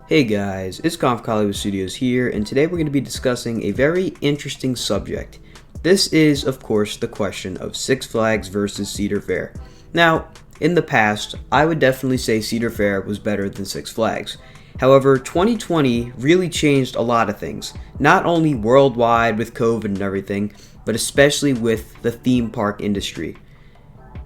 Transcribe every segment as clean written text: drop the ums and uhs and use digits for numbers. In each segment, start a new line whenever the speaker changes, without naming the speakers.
Hey guys, it's Hollywood Studios here, and today we're going to be discussing a very interesting subject. This is, of course, the question of Six Flags versus Cedar Fair. Now, in the past, I would definitely say Cedar Fair was better than Six Flags. However, 2020 really changed a lot of things, not only worldwide with COVID and everything, but especially with the theme park industry.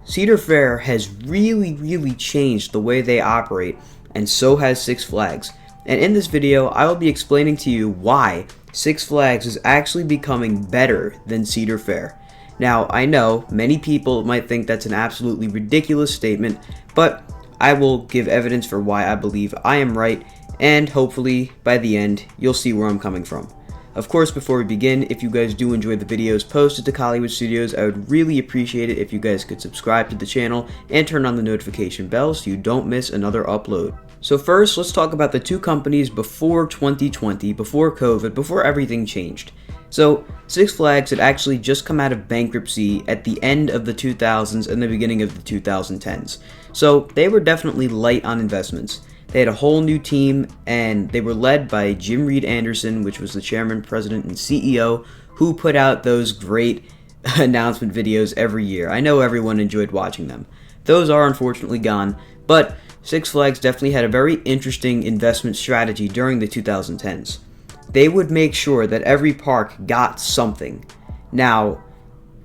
Cedar Fair has really changed the way they operate, and so has Six Flags. And in this video, I will be explaining to you why Six Flags is actually becoming better than Cedar Fair. Now, I know many people might think that's an absolutely ridiculous statement, but I will give evidence for why I believe I am right, and hopefully by the end, you'll see where I'm coming from. Of course, before we begin, if you guys do enjoy the videos posted to Hollywood Studios, I would really appreciate it if you guys could subscribe to the channel and turn on the notification bell so you don't miss another upload. So first, let's talk about the two companies before 2020, before COVID, before everything changed. So, Six Flags had actually just come out of bankruptcy at the end of the 2000s and the beginning of the 2010s. So, they were definitely light on investments. They had a whole new team, and they were led by Jim Reed Anderson, which was the chairman, president, and CEO, who put out those great announcement videos every year. I know everyone enjoyed watching them. Those are unfortunately gone, but Six Flags definitely had a very interesting investment strategy during the 2010s. They would make sure that every park got something. Now,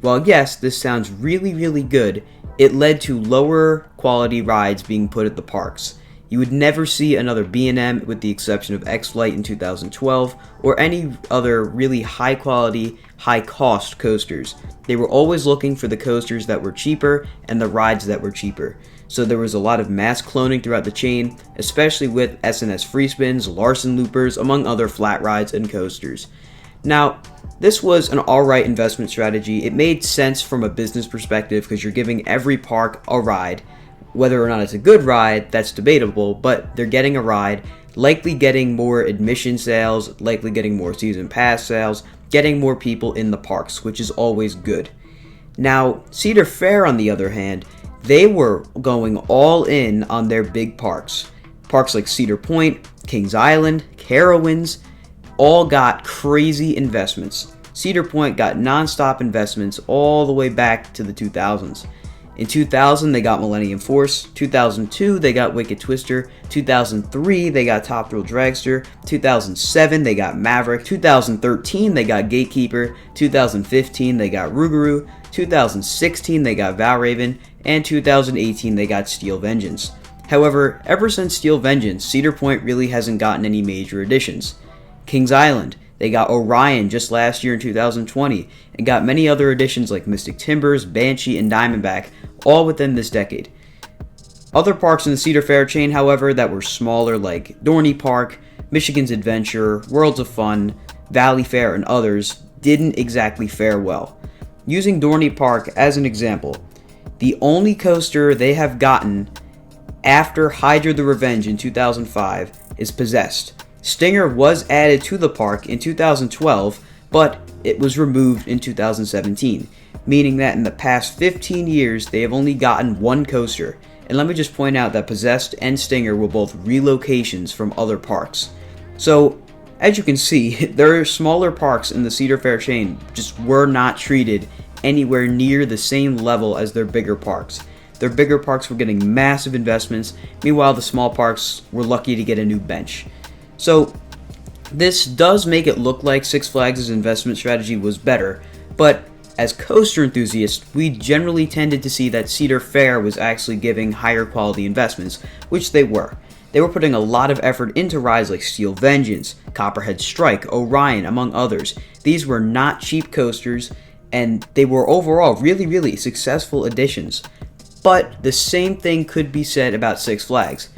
while yes, this sounds really good, it led to lower quality rides being put at the parks. You would never see another B&M with the exception of X-Flight in 2012 or any other really high quality, high cost coasters. They were always looking for the coasters that were cheaper and the rides that were cheaper. So there was a lot of mass cloning throughout the chain, especially with S&S free spins, Larson loopers, among other flat rides and coasters. Now, this was an alright investment strategy. It made sense from a business perspective because you're giving every park a ride. Whether or not it's a good ride, that's debatable, but they're getting a ride, likely getting more admission sales, likely getting more season pass sales, getting more people in the parks, which is always good. Now, Cedar Fair, on the other hand, they were going all in on their big parks. Parks like Cedar Point, Kings Island, Carowinds, all got crazy investments. Cedar Point got non-stop investments all the way back to the 2000s. In 2000, they got Millennium Force. 2002, they got Wicked Twister. 2003, they got Top Thrill Dragster. 2007, they got Maverick. 2013, they got Gatekeeper. 2015, they got Rougarou. 2016, they got Valraven. And 2018, they got Steel Vengeance. However, ever since Steel Vengeance, Cedar Point really hasn't gotten any major additions. Kings Island, they got Orion just last year in 2020, and got many other additions like Mystic Timbers, Banshee, and Diamondback, all within this decade. Other parks in the Cedar Fair chain, however, that were smaller like Dorney Park, Michigan's Adventure, Worlds of Fun, Valley Fair, and others, didn't exactly fare well. Using Dorney Park as an example, the only coaster they have gotten after Hydra the Revenge in 2005 is Possessed. Stinger was added to the park in 2012, but it was removed in 2017, meaning that in the past 15 years, they have only gotten one coaster. And let me just point out that Possessed and Stinger were both relocations from other parks. So, as you can see, there are smaller parks in the Cedar Fair chain just were not treated anywhere near the same level as their bigger parks. Their bigger parks were getting massive investments, meanwhile the small parks were lucky to get a new bench. So, this does make it look like Six Flags' investment strategy was better, but as coaster enthusiasts, we generally tended to see that Cedar Fair was actually giving higher quality investments, which they were. They were putting a lot of effort into rides like Steel Vengeance, Copperhead Strike, Orion, among others. These were not cheap coasters, and they were overall really successful additions. But the same thing could be said about Six Flags.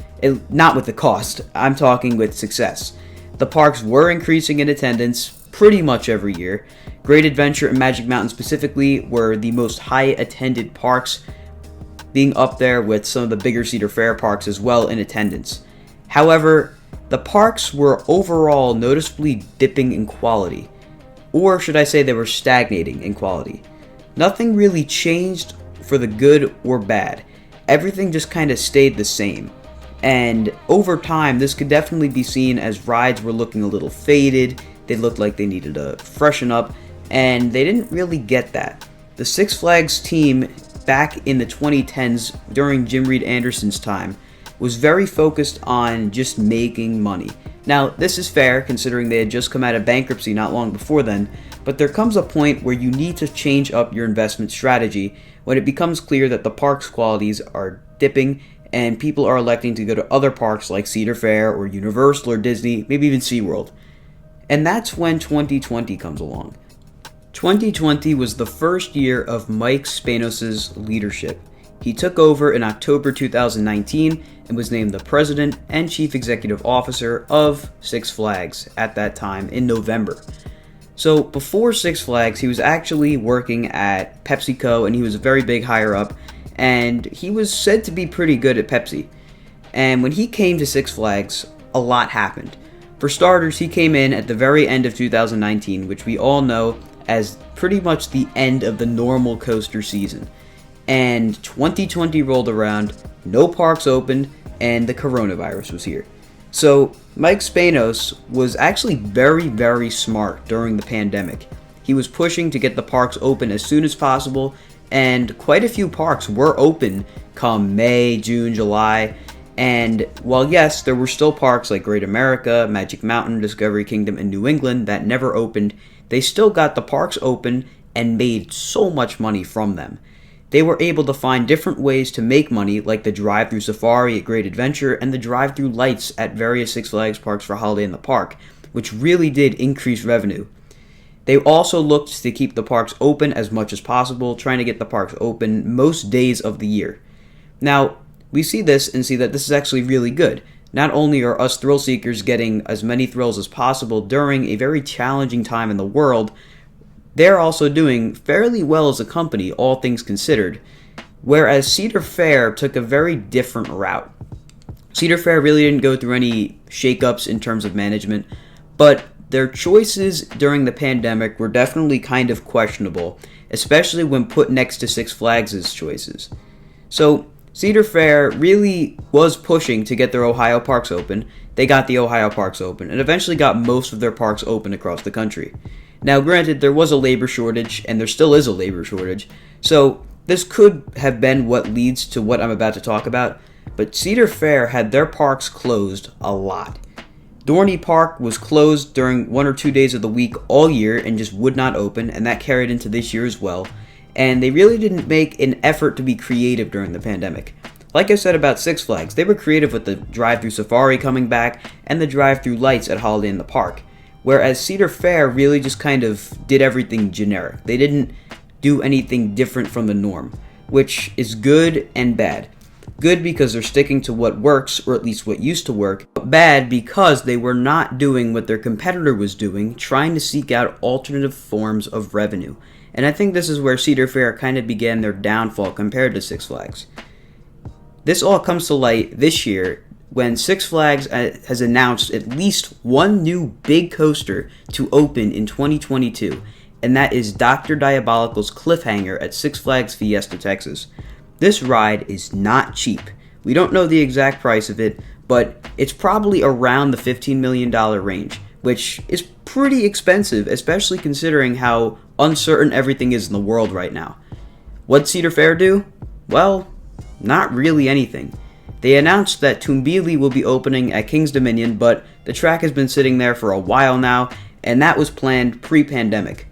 Not with the cost, I'm talking with success. The parks were increasing in attendance pretty much every year. Great Adventure and Magic Mountain specifically were the most high attended parks, being up there with some of the bigger Cedar Fair parks as well in attendance. However, the parks were overall noticeably dipping in quality, or should I say they were stagnating in quality. Nothing really changed for the good or bad. Everything just kind of stayed the same. And over time, this could definitely be seen as rides were looking a little faded, they looked like they needed to freshen up, and they didn't really get that. The Six Flags team back in the 2010s, during Jim Reed Anderson's time, was very focused on just making money. Now, this is fair considering they had just come out of bankruptcy not long before then, but there comes a point where you need to change up your investment strategy when it becomes clear that the park's qualities are dipping and people are electing to go to other parks like Cedar Fair or Universal or Disney, maybe even SeaWorld. And that's when 2020 comes along. 2020 was the first year of Mike Spanos' leadership. He took over in October 2019 and was named the president and chief executive officer of Six Flags at that time in November. So before Six Flags, he was actually working at PepsiCo, and he was a very big higher up, and he was said to be pretty good at Pepsi. And when he came to Six Flags, a lot happened. For starters, he came in at the very end of 2019, which we all know as pretty much the end of the normal coaster season. And 2020 rolled around, no parks opened, and the coronavirus was here. So Mike Spanos was actually very, very smart during the pandemic. He was pushing to get the parks open as soon as possible, and quite a few parks were open come May, June, July. And while yes, there were still parks like Great America, Magic Mountain, Discovery Kingdom, and New England that never opened, they still got the parks open and made so much money from them. They were able to find different ways to make money, like the drive-through safari at Great Adventure and the drive-through lights at various Six Flags parks for Holiday in the Park, which really did increase revenue. They also looked to keep the parks open as much as possible, trying to get the parks open most days of the year. Now, we see this and see that this is actually really good. Not only are us thrill seekers getting as many thrills as possible during a very challenging time in the world, they're also doing fairly well as a company, all things considered. Whereas Cedar Fair took a very different route. Cedar Fair really didn't go through any shakeups in terms of management, but their choices during the pandemic were definitely kind of questionable, especially when put next to Six Flags' choices. So Cedar Fair really was pushing to get their Ohio parks open. They got the Ohio parks open and eventually got most of their parks open across the country. Now, granted, there was a labor shortage, and there still is a labor shortage, so this could have been what leads to what I'm about to talk about, but Cedar Fair had their parks closed a lot. Dorney Park was closed during 1 or 2 days of the week all year and just would not open, and that carried into this year as well, and they really didn't make an effort to be creative during the pandemic. Like I said about Six Flags, they were creative with the drive-through safari coming back and the drive-through lights at Holiday in the Park. Whereas Cedar Fair really just kind of did everything generic. They didn't do anything different from the norm, which is good and bad. Good because they're sticking to what works, or at least what used to work, but bad because they were not doing what their competitor was doing, trying to seek out alternative forms of revenue. And I think this is where Cedar Fair kind of began their downfall compared to Six Flags. This all comes to light this year when Six Flags has announced at least one new big coaster to open in 2022, and that is Dr. Diabolical's Cliffhanger at Six Flags Fiesta, Texas. This ride is not cheap. We don't know the exact price of it, but it's probably around the $15 million range, which is pretty expensive, especially considering how uncertain everything is in the world right now. What'd Cedar Fair do? Well, not really anything. They announced that Tumbili will be opening at King's Dominion, but the track has been sitting there for a while now, and that was planned pre-pandemic.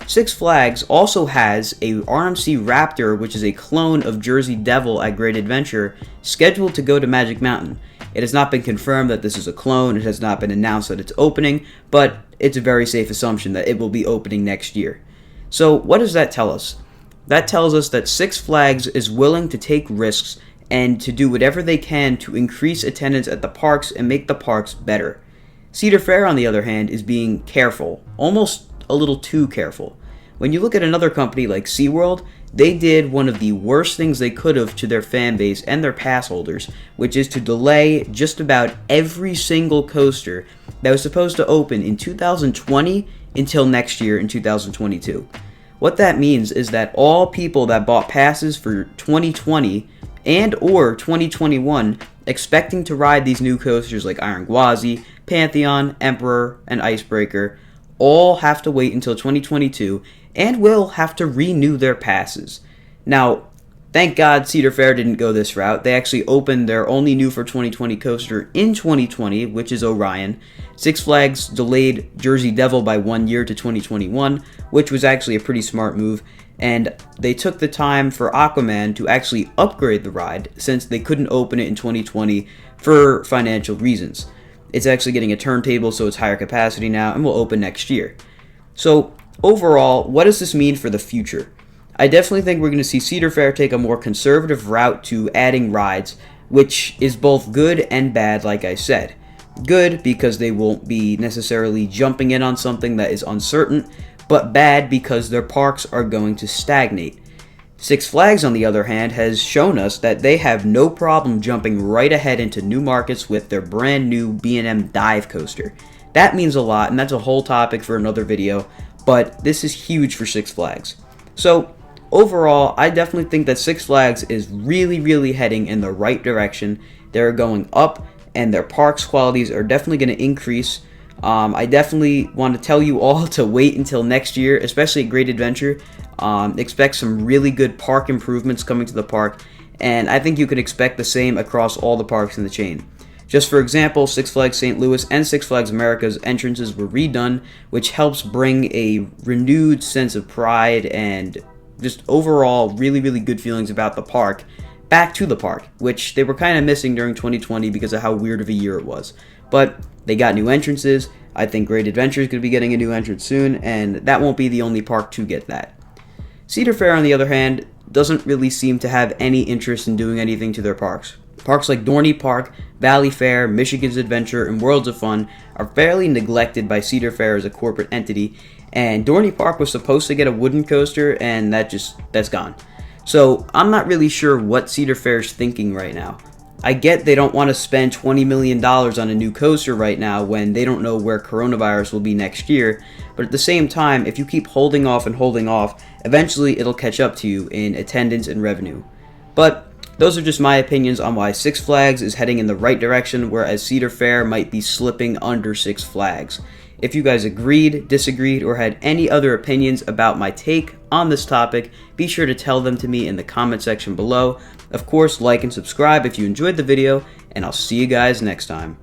Six Flags also has a RMC Raptor, which is a clone of Jersey Devil at Great Adventure, scheduled to go to Magic Mountain. It has not been confirmed that this is a clone, it has not been announced that it's opening, but it's a very safe assumption that it will be opening next year. So what does that tell us? That tells us that Six Flags is willing to take risks and to do whatever they can to increase attendance at the parks and make the parks better. Cedar Fair, on the other hand, is being careful, almost a little too careful. When you look at another company like SeaWorld, they did one of the worst things they could have to their fan base and their pass holders, which is to delay just about every single coaster that was supposed to open in 2020 until next year in 2022. What that means is that all people that bought passes for 2020 and or 2021 expecting to ride these new coasters like Iron Gwazi, Pantheon, Emperor, and Icebreaker all have to wait until 2022 and will have to renew their passes. Now, thank God Cedar Fair didn't go this route. They actually opened their only new for 2020 coaster in 2020, which is Orion. Six Flags delayed Jersey Devil by 1 year to 2021, which was actually a pretty smart move. And they took the time for Aquaman to actually upgrade the ride since they couldn't open it in 2020 for financial reasons. It's actually getting a turntable, so it's higher capacity now, and will open next year. So overall, what does this mean for the future? I definitely think we're going to see Cedar Fair take a more conservative route to adding rides, which is both good and bad, like I said. Good because they won't be necessarily jumping in on something that is uncertain, but bad because their parks are going to stagnate. Six Flags, on the other hand, has shown us that they have no problem jumping right ahead into new markets with their brand new B&M dive coaster. That means a lot, and that's a whole topic for another video, but this is huge for Six Flags. So, overall, I definitely think that Six Flags is really heading in the right direction. They're going up, and their parks qualities are definitely going to increase. I definitely want to tell you all to wait until next year, especially at Great Adventure. Expect some really good park improvements coming to the park, and I think you could expect the same across all the parks in the chain. Just for example, Six Flags St. Louis and Six Flags America's entrances were redone, which helps bring a renewed sense of pride and just overall really good feelings about the park back to the park, which they were kind of missing during 2020 because of how weird of a year it was. But they got new entrances. I think Great Adventure is going to be getting a new entrance soon, and that won't be the only park to get that. Cedar Fair, on the other hand, doesn't really seem to have any interest in doing anything to their parks. Parks like Dorney Park, Valley Fair, Michigan's Adventure, and Worlds of Fun are fairly neglected by Cedar Fair as a corporate entity, and Dorney Park was supposed to get a wooden coaster, and that's gone. So I'm not really sure what Cedar Fair's thinking right now. I get they don't want to spend $20 million on a new coaster right now when they don't know where coronavirus will be next year, but at the same time, if you keep holding off, eventually it'll catch up to you in attendance and revenue. But those are just my opinions on why Six Flags is heading in the right direction, whereas Cedar Fair might be slipping under Six Flags. If you guys agreed, disagreed, or had any other opinions about my take on this topic, be sure to tell them to me in the comment section below. Of course, like and subscribe if you enjoyed the video, and I'll see you guys next time.